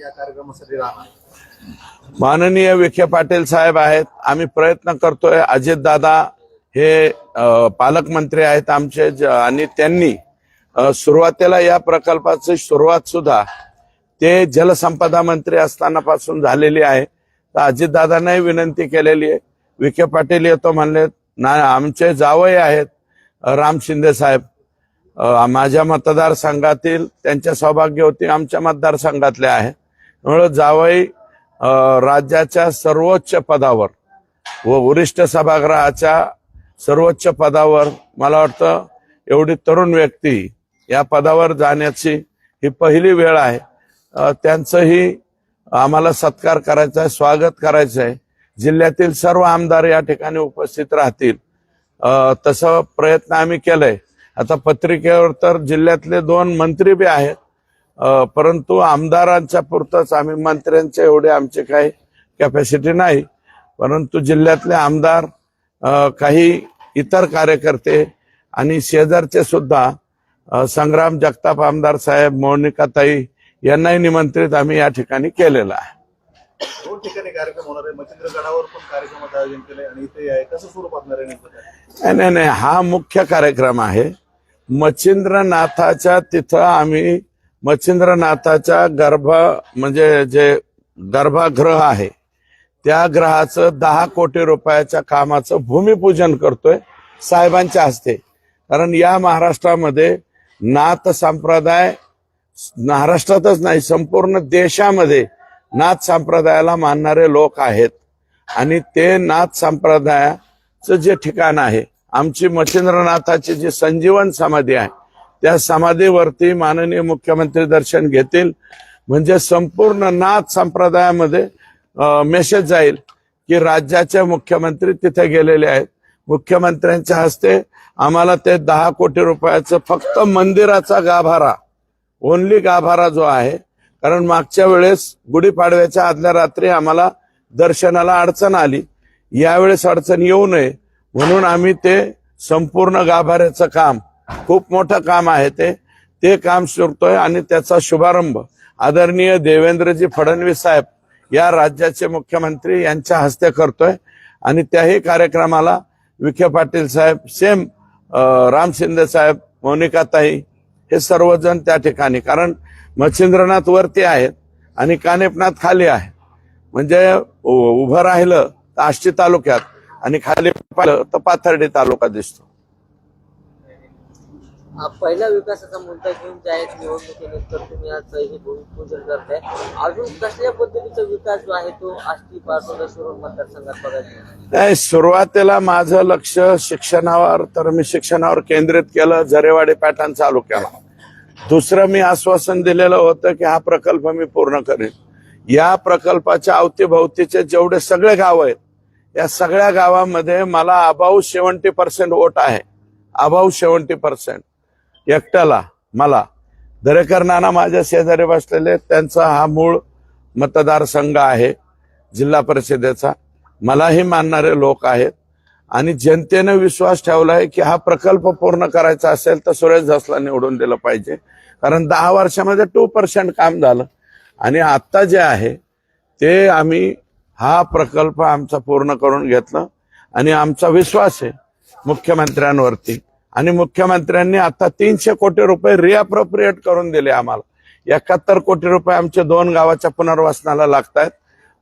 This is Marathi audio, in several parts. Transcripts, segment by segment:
या कार्यक्रमासाठी राहणार? माननीय विखे पाटील साहेब आहेत, आम्ही प्रयत्न करतोय। अजितदादा हे पालकमंत्री आहेत आमचे आणि त्यांनी सुरुवातीला या प्रकल्पाची सुरुवात सुद्धा ते जलसंपदा मंत्री असतानापासून झालेली आहे। तर अजितदादांनाही विनंती केलेली आहे। विखे पाटील येतो म्हणले ना, आमचे जावई आहेत राम शिंदे साहेब, माझ्या मतदारसंघातील, त्यांच्या सौभाग्यवती आमच्या मतदारसंघातले आहे। म्हणून जावई राज्याच्या सर्वोच्च पदावर व वरिष्ठ सभागृहाच्या सर्वोच्च पदावर, मला वाटतं एवढी तरुण व्यक्ती या पदावर जाण्याची ही पहिली वेळ आहे। त्यांचंही आम्हाला सत्कार करायचा आहे, स्वागत करायचं आहे। जिल्ह्यातील सर्व आमदार या ठिकाणी उपस्थित राहतील तसं प्रयत्न आम्ही केलाय। आता पत्रिकेवर तर जिल्ह्यातले 2 मंत्री बी आहेत, परंतु आमदारांच्या पुरतच आम्ही, मंत्र्यांच्या एवढे आमचे काही कॅपॅसिटी नाही, परंतु जिल्ह्यातले आमदार, काही इतर कार्यकर्ते आणि शेजारचे सुद्धा संग्राम जगताप आमदार साहेब, मोनिकाताई यांनाही निमंत्रित आम्ही या ठिकाणी केलेलं आहे। 2 ठिकाणी कार्यक्रम होणार आहे, मच्छिंद्रगडावर पण कार्यक्रमाचं आयोजन केलंय आणि इथे आहे, कसं स्वरूप असणार आहे नेमकं? नाही, हा मुख्य कार्यक्रम आहे। मच्छिंद्रनाथाच्या तिथं आम्ही मच्छिंद्रनाथाच्या म्हणजे जे गर्भगृह आहे त्या ग्रहाचं 10 कोटी रुपयाच्या कामाचं भूमिपूजन करतोय साहेबांच्या हस्ते। कारण या महाराष्ट्रामध्ये नाथ संप्रदाय, महाराष्ट्रातच नाही संपूर्ण देशामध्ये नाथ संप्रदायाला मानणारे लोक आहेत आणि ते नाथ संप्रदायाचं जे ठिकाण आहे, आमची मच्छिंद्रनाथाची जी संजीवन समाधी आहे त्या समाधीवरती माननीय मुख्यमंत्री दर्शन घेतील। म्हणजे संपूर्ण नाथ संप्रदायामध्ये मेसेज जाईल की राज्याचे मुख्यमंत्री तिथे गेलेले आहेत। मुख्यमंत्र्यांच्या हस्ते आम्हाला ते 10 कोटी रुपयाचं फक्त मंदिराचा गाभारा, ओनली गाभारा जो आहे, कारण मागच्या वेळेस गुढीपाडव्याच्या आदल्या रात्री आम्हाला दर्शनाला अडचण आली, यावेळेस अडचण येऊ नये म्हणून आम्ही ते संपूर्ण गाभाऱ्याचं काम, खूप मोठं काम आहे ते काम करतोय आणि त्याचा शुभारंभ आदरणीय देवेंद्रजी फडणवीस साहेब या राज्याचे मुख्यमंत्री यांच्या हस्ते करतोय। आणि त्याही कार्यक्रमाला विखे पाटील साहेब, सेम राम शिंदे साहेब, मोनिकाताई हे सर्वजण त्या ठिकाणी, कारण मच्छिंद्रनाथ वरती आहेत आणि कानिफनाथ खाली आहे। म्हणजे उभं राहिलं तर आष्टी तालुक्यात आणि खाली पाहिलं तर पाथर्डी तालुका दिसतो। पहिला विकासाचा मुद्दा घेऊन ज्या निवडणुकीनंतर तुम्ही आज हे भूमिपूजन करताय, अजून कसल्या पद्धतीचा विकास जो आहे तो आष्टी पाटोदा शिरूर मतदारसंघात बघायचा? नाही, सुरुवातीला माझं लक्ष शिक्षणावर, तर मी शिक्षणावर केंद्रित केलं, जरेवाडी पॅटर्न चालू केला। दुसरं मी आश्वासन दिलेलं होतं की हा प्रकल्प मी पूर्ण करेन। या प्रकल्पाच्या अवतीभोवतीचे जेवढे सगळे गाव आहेत, या सगळ्या गावामध्ये मला अबाव 70% वोट आहे, अबाव 70% एकट्याला। मला दरेकर नाना माझ्या शेजारी बसलेले, त्यांचा हा मूळ मतदारसंघ आहे जिल्हा परिषदेचा, मलाही मानणारे लोक आहेत आणि जनतेने विश्वास ठेवलाय की हा प्रकल्प पूर्ण करायचा असेल तर सुरेश धसला निवडून दिलं पाहिजे। कारण 10 वर्षामध्ये 2% काम झालं आणि आता जे आहे ते आम्ही हा प्रकल्प आमचा पूर्ण करून घेतला आणि आमचा विश्वास आहे मुख्यमंत्र्यांवरती। आणि मुख्यमंत्र्यांनी आता 300 कोटी रुपये रिअप्रोप्रिएट करून दिले आम्हाला। 71 कोटी रुपये आमच्या 2 गावाच्या पुनर्वसनाला लागतायत।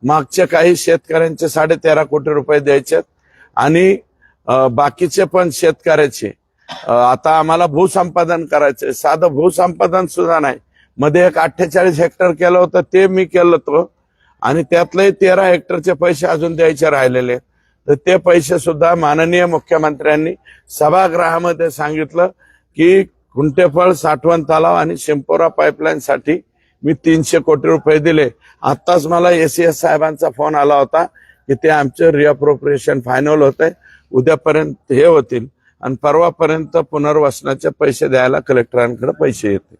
मागचे काही शेतकऱ्यांचे 13.5 कोटी रुपये द्यायचे आणि बाकीचे पण शेतकऱ्याचे आता आम्हाला भूसंपादन करायचे। साधं भूसंपादन सुद्धा नाही, मध्ये एक 48 हेक्टर केलं होतं, ते मी केलं तो, आणि त्यातले 13 हेक्टरचे पैसे अजून द्यायचे राहिलेले। तर ते पैसे सुद्धा माननीय मुख्यमंत्र्यांनी सभागृहामध्ये सांगितलं की कुंटेफळ साठवण तलाव आणि शिंपोरा पाईपलाईन साठी मी 300 कोटी रुपये दिले। आताच मला एसीएस साहेबांचा फोन आला होता की ते आमचे रिअप्रोप्रिएशन फायनल होते, उद्यापर्यंत हे होतील आणि परवापर्यंत पुनर्वसनाचे पैसे द्यायला कलेक्टरांकडे पैसे येतील।